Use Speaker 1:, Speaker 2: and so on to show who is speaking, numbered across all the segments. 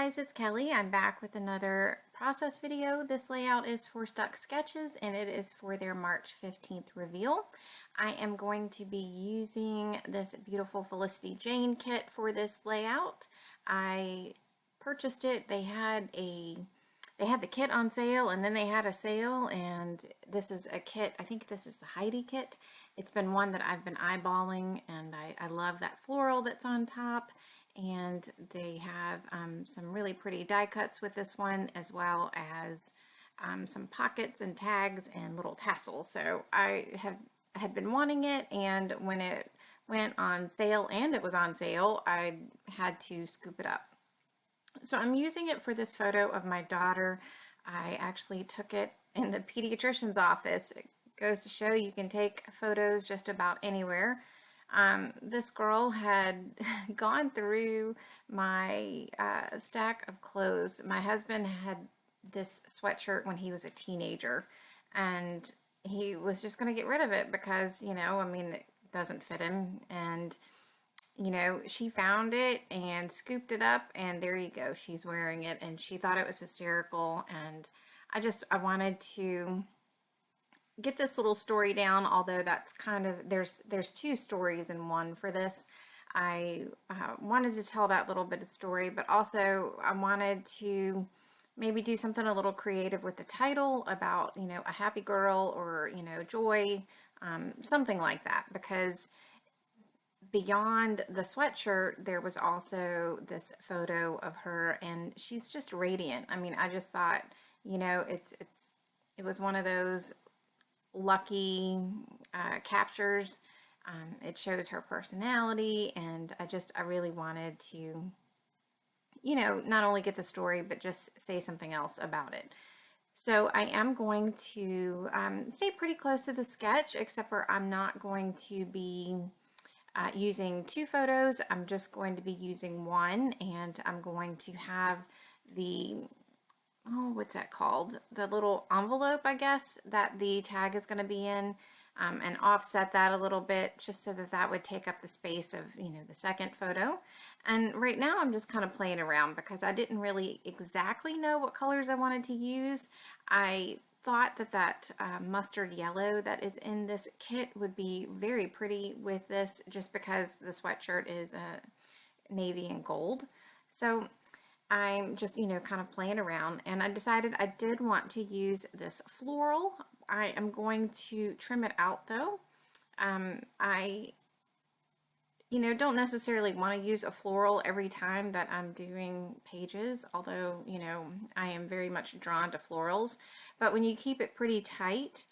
Speaker 1: guys, it's Kelly. I'm back with another process video. This layout is for Stuck Sketches and it is for their March 15th reveal. I am going to be using this beautiful Felicity Jane kit for this layout. I purchased it. They had the kit on sale and then they had a sale, and this is a kit. I think this is the Heidi kit. It's been one that I've been eyeballing, and I love that floral that's on top. And they have some really pretty die cuts with this one, as well as some pockets and tags and little tassels. So I had been wanting it, and when it went on sale, and it was on sale, I had to scoop it up. So I'm using it for this photo of my daughter. I actually took it in the pediatrician's office. It goes to show you can take photos just about anywhere. This girl had gone through my stack of clothes. My husband had this sweatshirt when he was a teenager, and he was just going to get rid of it because, I mean, it doesn't fit him. And, she found it and scooped it up, and there you go. She's wearing it, and she thought it was hysterical. And I wanted to get this little story down, although that's kind of, there's two stories in one for this. I wanted to tell that little bit of story, but also I wanted to maybe do something a little creative with the title about, a happy girl, or, joy, something like that, because beyond the sweatshirt, there was also this photo of her, and she's just radiant. I mean, I just thought, it was one of those lucky captures. It shows her personality, and I really wanted to, not only get the story, but just say something else about it. So I am going to stay pretty close to the sketch, except for I'm not going to be using two photos. I'm just going to be using one, and I'm going to have what's that called? The little envelope, I guess, that the tag is going to be in, and offset that a little bit just so that that would take up the space of, the second photo. And right now I'm just kind of playing around because I didn't really exactly know what colors I wanted to use. I thought that mustard yellow that is in this kit would be very pretty with this, just because the sweatshirt is navy and gold. So I'm just, kind of playing around, and I decided I did want to use this floral. I am going to trim it out though. I don't necessarily want to use a floral every time that I'm doing pages, although, I am very much drawn to florals. But when you keep it pretty tight,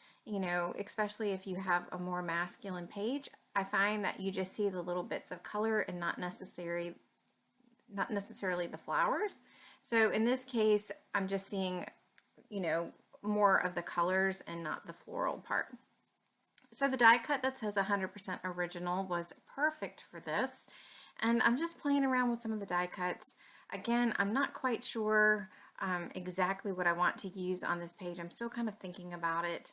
Speaker 1: especially if you have a more masculine page, I find that you just see the little bits of color and not necessarily the flowers. So in this case, I'm just seeing, more of the colors and not the floral part. So the die cut that says 100% original was perfect for this. And I'm just playing around with some of the die cuts. Again, I'm not quite sure exactly what I want to use on this page. I'm still kind of thinking about it.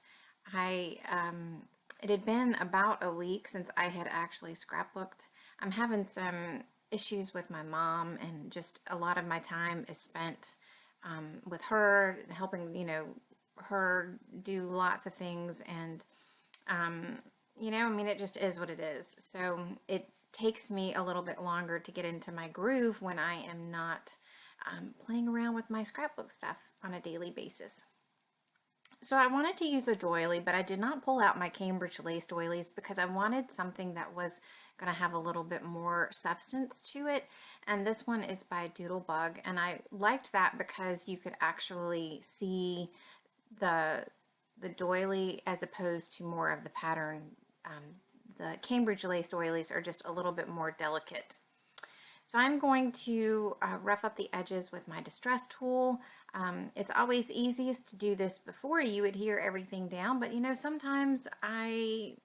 Speaker 1: It had been about a week since I had actually scrapbooked. I'm having some issues with my mom, and just a lot of my time is spent with her, helping, her do lots of things. And I mean, it just is what it is. So it takes me a little bit longer to get into my groove when I am not playing around with my scrapbook stuff on a daily basis. So I wanted to use a doily, but I did not pull out my Cambridge lace doilies because I wanted something that was going to have a little bit more substance to it. And this one is by Doodlebug, and I liked that because you could actually see the doily as opposed to more of the pattern. The Cambridge lace doilies are just a little bit more delicate. So I'm going to rough up the edges with my distress tool. It's always easiest to do this before you adhere everything down, but sometimes I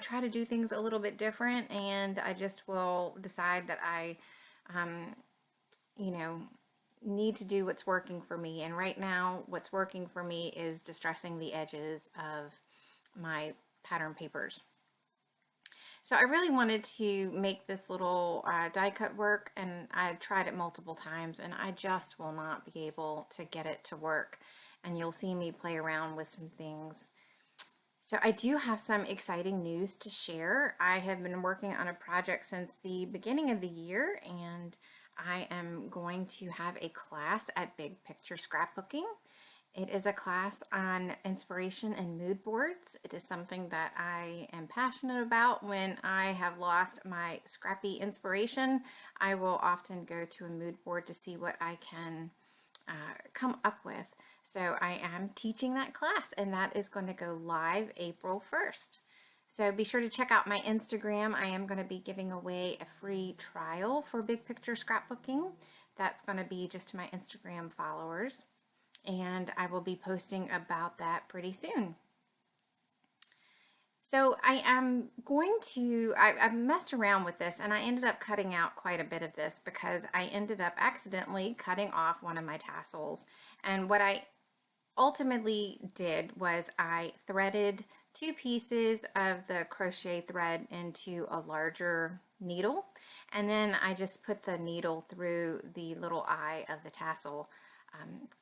Speaker 1: try to do things a little bit different, and I just will decide that I need to do what's working for me. And right now what's working for me is distressing the edges of my pattern papers. So I really wanted to make this little die cut work, and I tried it multiple times, and I just will not be able to get it to work. And you'll see me play around with some things. So I do have some exciting news to share. I have been working on a project since the beginning of the year, and I am going to have a class at Big Picture Scrapbooking. It is a class on inspiration and mood boards. It is something that I am passionate about. When I have lost my scrappy inspiration, I will often go to a mood board to see what I can come up with. So I am teaching that class, and that is going to go live April 1st. So be sure to check out my Instagram. I am going to be giving away a free trial for Big Picture Scrapbooking. That's going to be just to my Instagram followers, and I will be posting about that pretty soon. So I am going to, I messed around with this, and I ended up cutting out quite a bit of this because I ended up accidentally cutting off one of my tassels. And what I ultimately did was I threaded 2 pieces of the crochet thread into a larger needle, and then I just put the needle through the little eye of the tassel.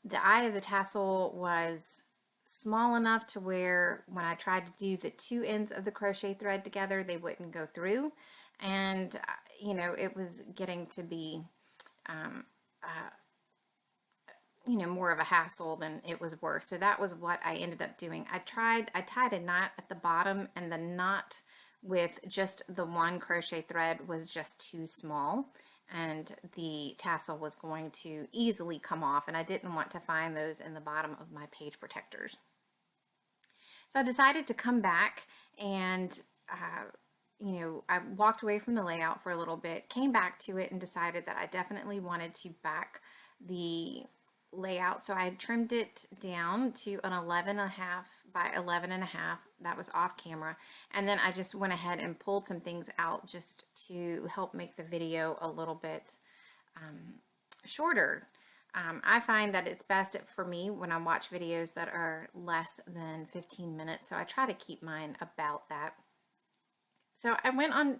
Speaker 1: The eye of the tassel was small enough to where when I tried to do the 2 ends of the crochet thread together, they wouldn't go through, and you know, it was getting to be more of a hassle than it was worth. So that was what I ended up doing. I tied a knot at the bottom, and the knot with just the 1 crochet thread was just too small, and the tassel was going to easily come off, and I didn't want to find those in the bottom of my page protectors. So I decided to come back and I walked away from the layout for a little bit, came back to it, and decided that I definitely wanted to back the layout. So I had trimmed it down to an 11.5 by 11.5. That was off camera. And then I just went ahead and pulled some things out just to help make the video a little bit shorter. I find that it's best for me when I watch videos that are less than 15 minutes. So I try to keep mine about that. So I went on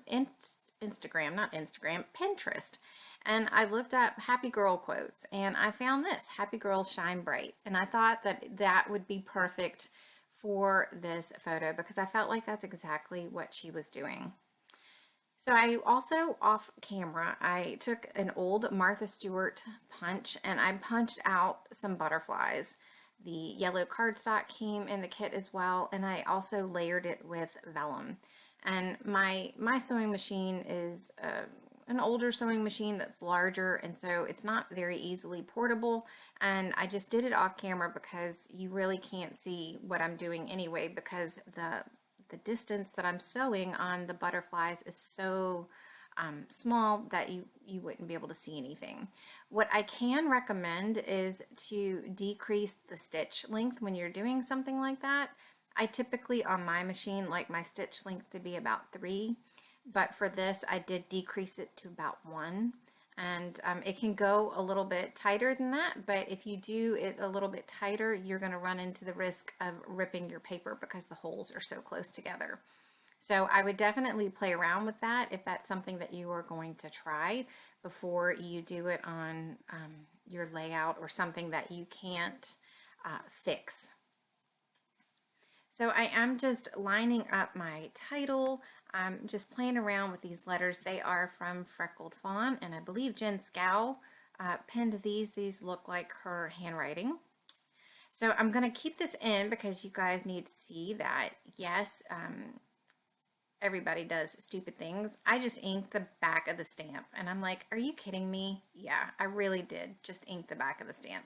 Speaker 1: Pinterest, and I looked up happy girl quotes, and I found this: happy girls shine bright. And I thought that that would be perfect for this photo because I felt like that's exactly what she was doing. So I also, off camera, I took an old Martha Stewart punch, and I punched out some butterflies. The yellow cardstock came in the kit as well, and I also layered it with vellum. And my sewing machine is an older sewing machine that's larger, and so it's not very easily portable. And I just did it off camera because you really can't see what I'm doing anyway, because the distance that I'm sewing on the butterflies is so small that you wouldn't be able to see anything. What I can recommend is to decrease the stitch length when you're doing something like that. I typically, on my machine, like my stitch length to be about 3, but for this I did decrease it to about 1. And it can go a little bit tighter than that, but if you do it a little bit tighter, you're going to run into the risk of ripping your paper because the holes are so close together. So I would definitely play around with that if that's something that you are going to try before you do it on your layout or something that you can't fix. So I am just lining up my title. I'm just playing around with these letters. They are from Freckled Fawn, and I believe Jen Scow penned these. These look like her handwriting. So I'm going to keep this in because you guys need to see that, yes, everybody does stupid things. I just inked the back of the stamp, and I'm like, are you kidding me? Yeah, I really did just ink the back of the stamp.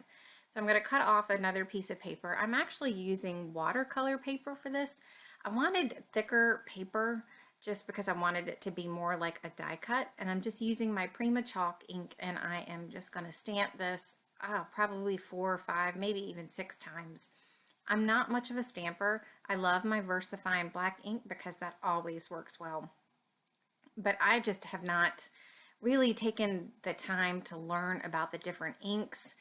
Speaker 1: So I'm going to cut off another piece of paper. I'm actually using watercolor paper for this. I wanted thicker paper just because I wanted it to be more like a die cut, and I'm just using my Prima chalk ink, and I am just going to stamp this probably 4 or 5, maybe even 6 times. I'm not much of a stamper. I love my VersaFine black ink because that always works well, but I just have not really taken the time to learn about the different inks,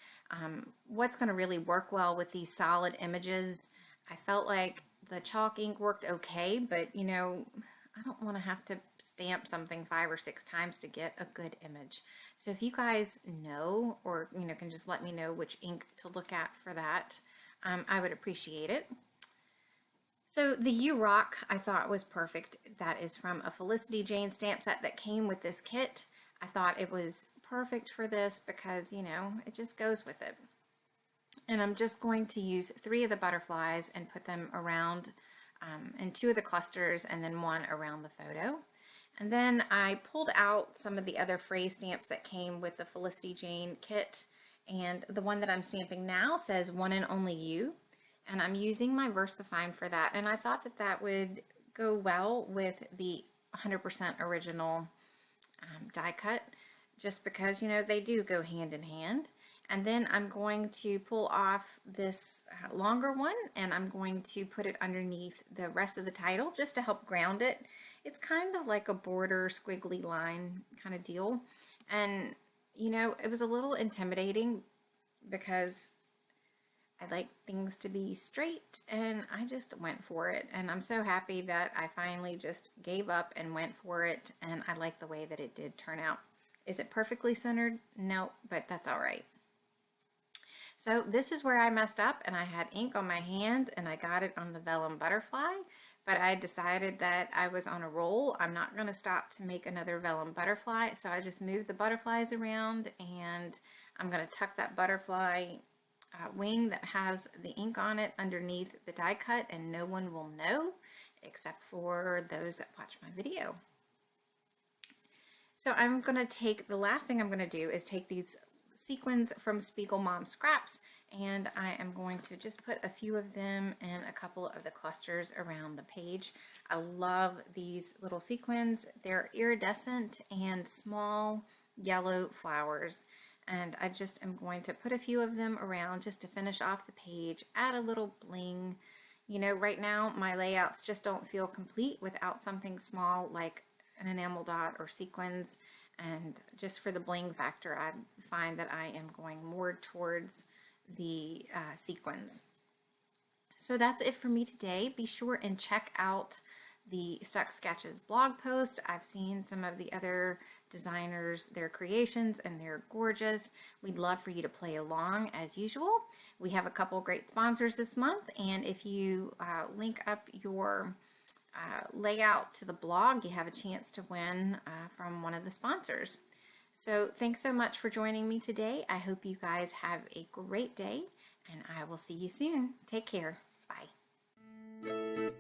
Speaker 1: what's going to really work well with these solid images. I felt like the chalk ink worked okay, but I don't want to have to stamp something 5 or 6 times to get a good image. So if you guys know, or can just let me know which ink to look at for that, I would appreciate it. So the U-Rock I thought was perfect. That is from a Felicity Jane stamp set that came with this kit. I thought it was perfect for this because, it just goes with it. And I'm just going to use 3 of the butterflies and put them around in 2 of the clusters and then 1 around the photo. And then I pulled out some of the other phrase stamps that came with the Felicity Jane kit. And the one that I'm stamping now says One and Only You. And I'm using my VersaFine for that. And I thought that that would go well with the 100% original die cut, just because, they do go hand in hand. And then I'm going to pull off this longer one, and I'm going to put it underneath the rest of the title just to help ground it. It's kind of like a border squiggly line kind of deal. And, it was a little intimidating because I like things to be straight, and I just went for it. And I'm so happy that I finally just gave up and went for it, and I like the way that it did turn out. Is it perfectly centered? No, but that's all right. So this is where I messed up, and I had ink on my hand and I got it on the vellum butterfly, but I decided that I was on a roll. I'm not going to stop to make another vellum butterfly, so I just moved the butterflies around, and I'm going to tuck that butterfly wing that has the ink on it underneath the die cut, and no one will know except for those that watch my video. So I'm going to take, the last thing I'm going to do is take these sequins from Spiegel Mom Scraps, and I am going to just put a few of them in a couple of the clusters around the page. I love these little sequins. They're iridescent and small yellow flowers, and I just am going to put a few of them around just to finish off the page, add a little bling. Right now my layouts just don't feel complete without something small like an enamel dot or sequins. And just for the bling factor, I find that I am going more towards the sequins. So that's it for me today. Be sure and check out the Stuck Sketches blog post. I've seen some of the other designers, their creations, and they're gorgeous. We'd love for you to play along as usual. We have a couple great sponsors this month, and if you link up your layout to the blog, you have a chance to win from one of the sponsors. So thanks so much for joining me today. I hope you guys have a great day, and I will see you soon. Take care. Bye.